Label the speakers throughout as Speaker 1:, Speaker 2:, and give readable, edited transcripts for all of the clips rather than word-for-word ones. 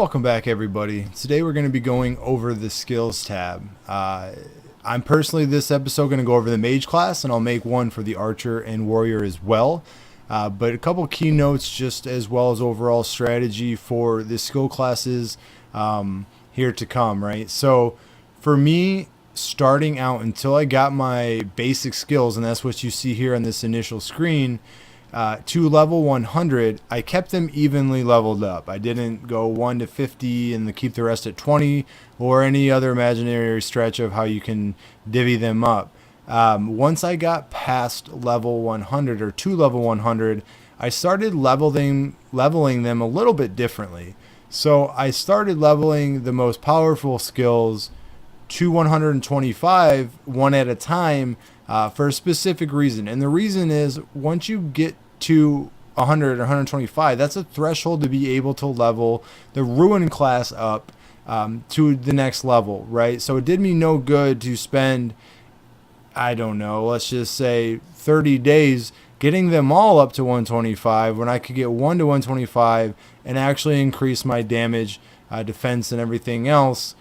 Speaker 1: Welcome back, everybody. Today we're going to be going over the skills tab. I'm personally this episode going to go over the Mage class, and I'll make one for the Archer and Warrior as well. But a couple key notes just as well as overall strategy for the skill classes here to come, right? So for me, starting out until I got my basic skills, and that's what you see here on this initial screen, to level 100, I kept them evenly leveled up. I didn't go 1 to 50 and keep the rest at 20 or any other imaginary stretch of how you can divvy them up. Once I got past level 100 or to level 100, I started leveling them a little bit differently. So I started leveling the most powerful skills to 125 one at a time for a specific reason. And the reason is once you get to 100 or 125, that's a threshold to be able to level the Ruin class up to the next level, right? So it did me no good to spend, I don't know, let's just say 30 days getting them all up to 125 when I could get 1 to 125 and actually increase my damage, defense, and everything else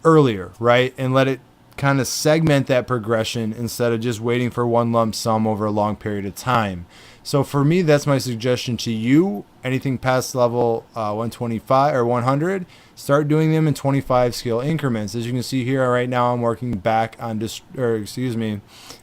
Speaker 1: earlier, right? And let it kind of segment that progression instead of just waiting for one lump sum over a long period of time. So for me, that's my suggestion to you. Anything past level 125 or 100, start doing them in 25 skill increments. As you can see here right now, I'm working back on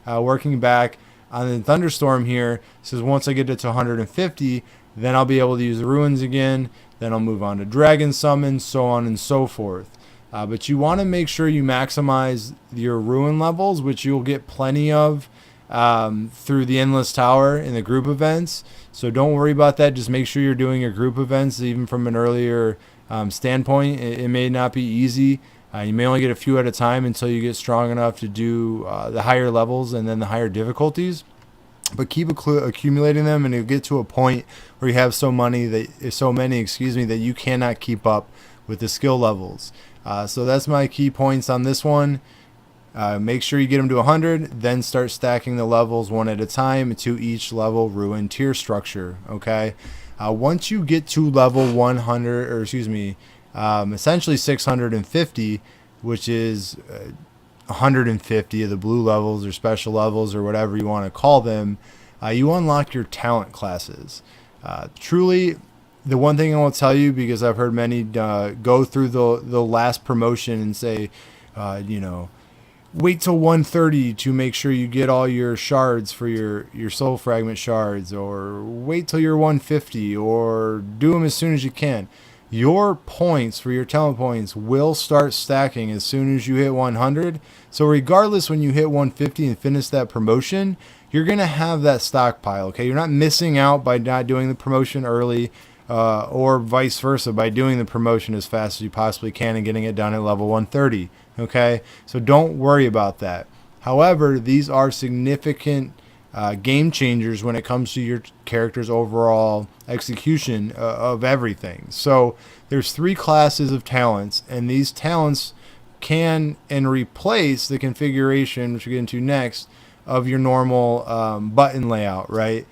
Speaker 1: working back on the thunderstorm here. It says once I get it to 150, then I'll be able to use the ruins again. Then I'll move on to dragon summons, so on and so forth. But you want to make sure you maximize your ruin levels, which you'll get plenty of through the Endless Tower in the group events. So don't worry about that. Just make sure you're doing your group events, even from an earlier standpoint. It may not be easy. You may only get a few at a time until you get strong enough to do the higher levels and then the higher difficulties. But keep accumulating them, and you'll get to a point where you have so many that you cannot keep up with the skill levels. So that's my key points on this one. Make sure you get them to 100, then start stacking the levels one at a time to each level ruin tier structure. Okay. Once you get to level 100, or essentially 650, which is 150 of the blue levels or special levels or whatever you want to call them, you unlock your talent classes. Truly, the one thing I will tell you, because I've heard many go through the last promotion and say, wait till 130 to make sure you get all your shards for your soul fragment shards, or wait till you're 150, or do them as soon as you can. Your points for your talent points will start stacking as soon as you hit 100. So regardless, when you hit 150 and finish that promotion, you're going to have that stockpile, okay? You're not missing out by not doing the promotion early, or vice versa by doing the promotion as fast as you possibly can and getting it done at level 130, okay? So don't worry about that. However, these are significant game changers when it comes to your character's overall execution of everything. So there's 3 classes of talents, and these talents can replace the configuration, which we'll get into next, of your normal button layout, right?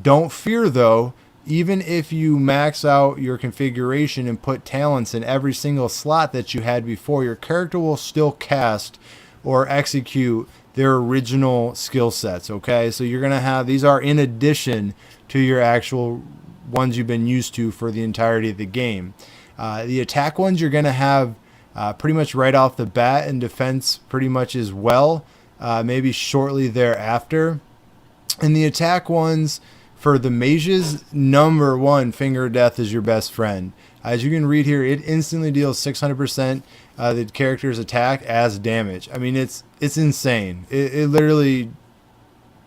Speaker 1: Don't fear, though. Even if you max out your configuration and put talents in every single slot that you had before, your character will still cast or execute their original skill sets, okay? So you're going to have, these are in addition to your actual ones you've been used to for the entirety of the game. The attack ones you're going to have pretty much right off the bat, and defense pretty much as well, maybe shortly thereafter. And the attack ones, for the mages, number 1, Finger of Death is your best friend. As you can read here, it instantly deals 600% the character's attack as damage. I mean, it's insane. It literally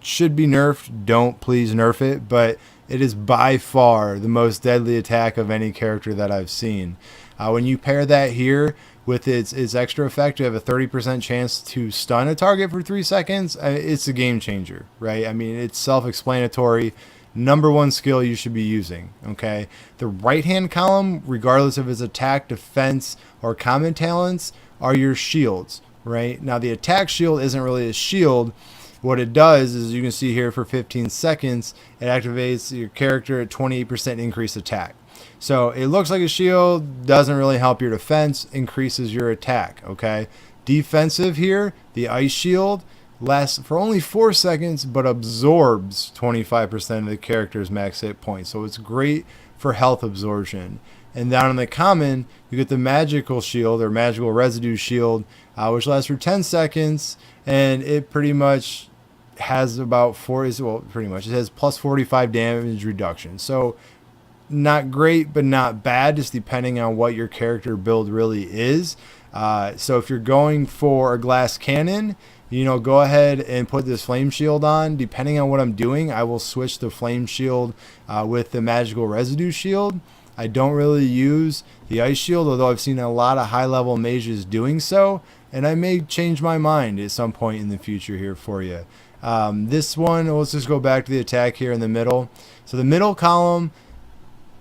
Speaker 1: should be nerfed. Don't please nerf it, but it is by far the most deadly attack of any character that I've seen. When you pair that here with its extra effect, you have a 30% chance to stun a target for 3 seconds. It's a game changer, right? I mean, it's self-explanatory. Number 1 skill you should be using, okay? The right-hand column, regardless of its attack, defense, or common talents, are your shields, right? Now, the attack shield isn't really a shield. What it does is, you can see here, for 15 seconds, it activates your character at 28% increased attack. So it looks like a shield, doesn't really help your defense, increases your attack, okay? Defensive here, the ice shield lasts for only 4 seconds, but absorbs 25% of the character's max hit points. So it's great for health absorption. And down in the common, you get the magical shield or magical residue shield, which lasts for 10 seconds, and it pretty much has about it has plus 45 damage reduction. So not great, but not bad, just depending on what your character build really is. So if you're going for a glass cannon, go ahead and put this flame shield on. Depending on what I'm doing, I will switch the flame shield with the magical residue shield. I don't really use the ice shield, although I've seen a lot of high-level mages doing so, and I may change my mind at some point in the future here for you. This one, let's just go back to the attack here in the middle. So the middle column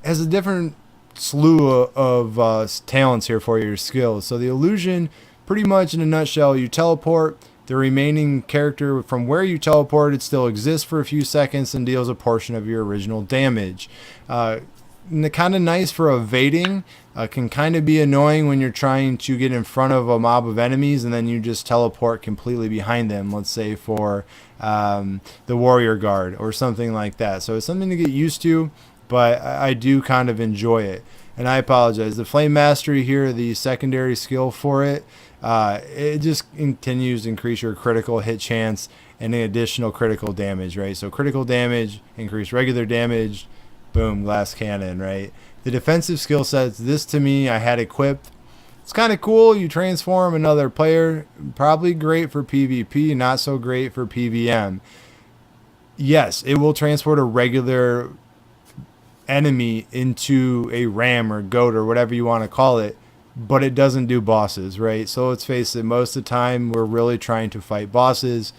Speaker 1: has a different slew of talents here for your skills. So the illusion, pretty much in a nutshell, you teleport. The remaining character from where you teleported still exists for a few seconds and deals a portion of your original damage. Kind of nice for evading. Can kind of be annoying when you're trying to get in front of a mob of enemies and then you just teleport completely behind them, let's say for the warrior guard or something like that. So it's something to get used to, but I do kind of enjoy it. And I apologize. The Flame Mastery here, the secondary skill for it, it just continues to increase your critical hit chance and an additional critical damage, right? So critical damage, increase regular damage, boom, glass cannon, right? The defensive skill sets, this to me, I had equipped. It's kind of cool. You transform another player. Probably great for PvP, not so great for PvM. Yes, it will transport a regular enemy into a ram or goat or whatever you want to call it, but it doesn't do bosses, right? So let's face it, most of the time we're really trying to fight bosses.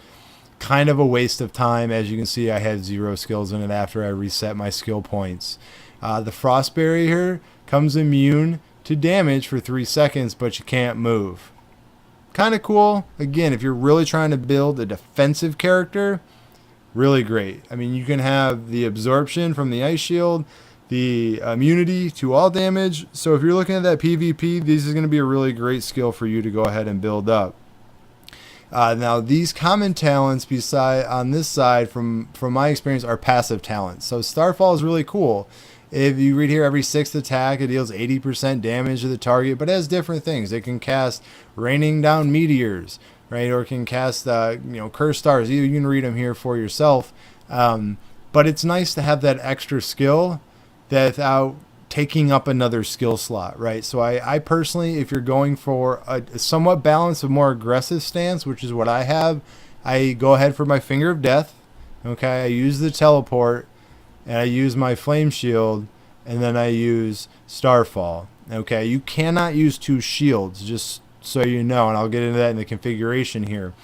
Speaker 1: Kind of a waste of time. As you can see, I had 0 skills in it after I reset my skill points. The Frostberry here comes immune to damage for 3 seconds, but you can't move. Kind of cool. Again, if you're really trying to build a defensive character, really great. I mean, you can have the absorption from the ice shield, the immunity to all damage. So if you're looking at that PvP, this is going to be a really great skill for you to go ahead and build up. Now these common talents on this side from my experience are passive talents. So Starfall is really cool. If you read here, every 6th attack it deals 80% damage to the target, but it has different things. It can cast raining down meteors, right? Or it can cast cursed stars. You can read them here for yourself. But it's nice to have that extra skill without taking up another skill slot, right? So I personally, if you're going for a somewhat balanced, a more aggressive stance, which is what I have, I go ahead for my Finger of Death. Okay, I use the teleport, and I use my Flame Shield, and then I use Starfall. Okay, you cannot use 2 shields, just so you know, and I'll get into that in the configuration here.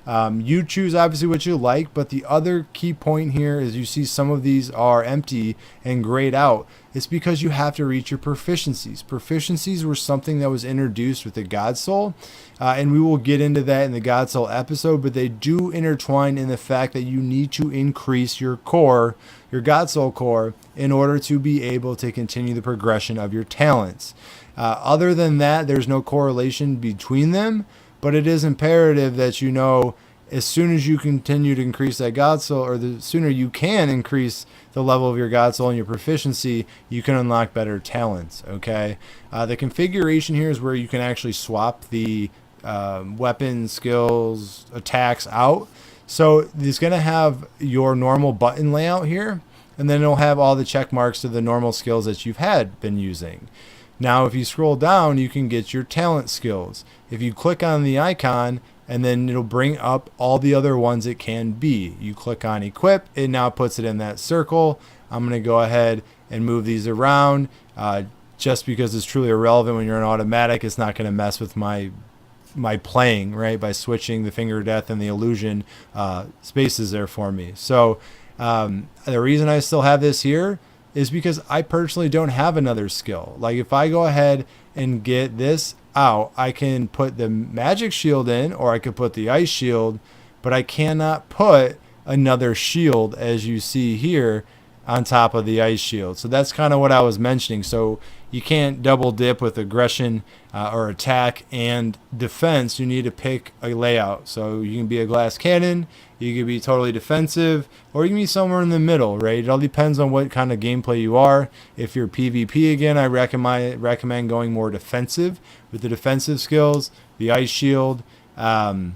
Speaker 1: You choose obviously what you like, but the other key point here is you see some of these are empty and grayed out. It's because you have to reach your proficiencies. Proficiencies were something that was introduced with the God Soul, and we will get into that in the God Soul episode, but they do intertwine in the fact that you need to increase your core, your God Soul core, in order to be able to continue the progression of your talents. Other than that, there's no correlation between them, but it is imperative that you know as soon as you continue to increase that God Soul, or the sooner you can increase the level of your God Soul and your proficiency, you can unlock better talents, okay? The configuration here is where you can actually swap the weapon skills, attacks out. So it's going to have your normal button layout here, and then it'll have all the check marks to the normal skills that you've been using. Now, if you scroll down, you can get your talent skills. If you click on the icon, and then it'll bring up all the other ones it can be. You click on equip, it now puts it in that circle. I'm going to go ahead and move these around. Just because it's truly irrelevant when you're in automatic, it's not going to mess with my playing, right? By switching the Finger of Death and the illusion spaces there for me. So the reason I still have this here is because I personally don't have another skill. Like if I go ahead and get this out, I can put the magic shield in, or I could put the ice shield, but I cannot put another shield, as you see here, on top of the ice shield. So that's kind of what I was mentioning. So you can't double dip with aggression or attack and defense. You need to pick a layout. So you can be a glass cannon, you can be totally defensive, or you can be somewhere in the middle, right? It all depends on what kind of gameplay you are. If you're PvP, again, I recommend going more defensive with the defensive skills, the ice shield, and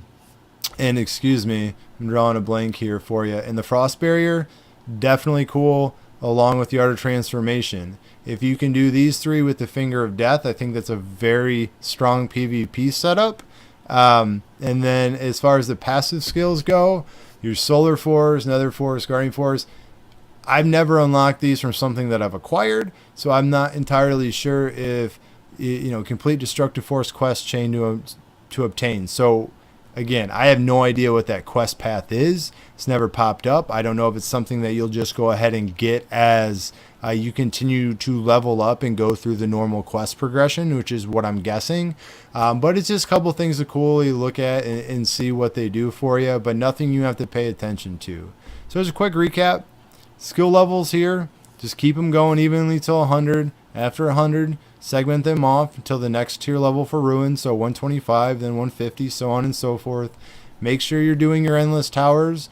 Speaker 1: excuse me, I'm drawing a blank here for you. And the frost barrier, definitely cool, along with the art of transformation. If you can do these three with the finger of death, I think that's a very strong PvP setup. And then as far as the passive skills go, your solar force, nether force, guardian force, I've never unlocked these from something that I've acquired, so I'm not entirely sure if, you know, complete destructive force quest chain to obtain. So again, I have no idea what that quest path is. It's never popped up. I don't know if it's something that you'll just go ahead and get as you continue to level up and go through the normal quest progression, which is what I'm guessing. But it's just a couple things to coolly look at and see what they do for you, but nothing you have to pay attention to. So as a quick recap, skill levels here, just keep them going evenly till 100. After 100, segment them off until the next tier level for ruins, so 125, then 150, so on and so forth. Make sure you're doing your endless towers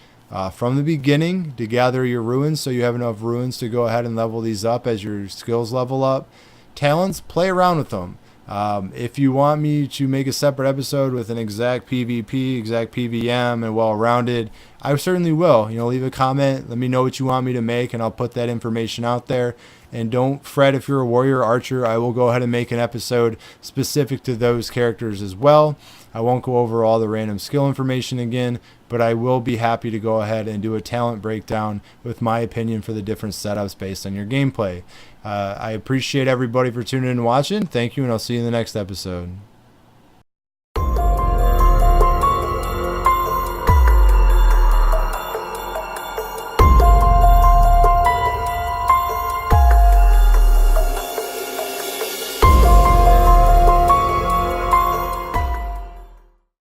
Speaker 1: from the beginning to gather your ruins, so you have enough ruins to go ahead and level these up as your skills level up. Talents, play around with them. If you want me to make a separate episode with an exact PvP, exact PVM, and well-rounded, I certainly will. You know, leave a comment, let me know what you want me to make, and I'll put that information out there. And don't fret if you're a warrior or archer, I will go ahead and make an episode specific to those characters as well. I won't go over all the random skill information again, but I will be happy to go ahead and do a talent breakdown with my opinion for the different setups based on your gameplay. I appreciate everybody for tuning in and watching. Thank you, and I'll see you in the next episode.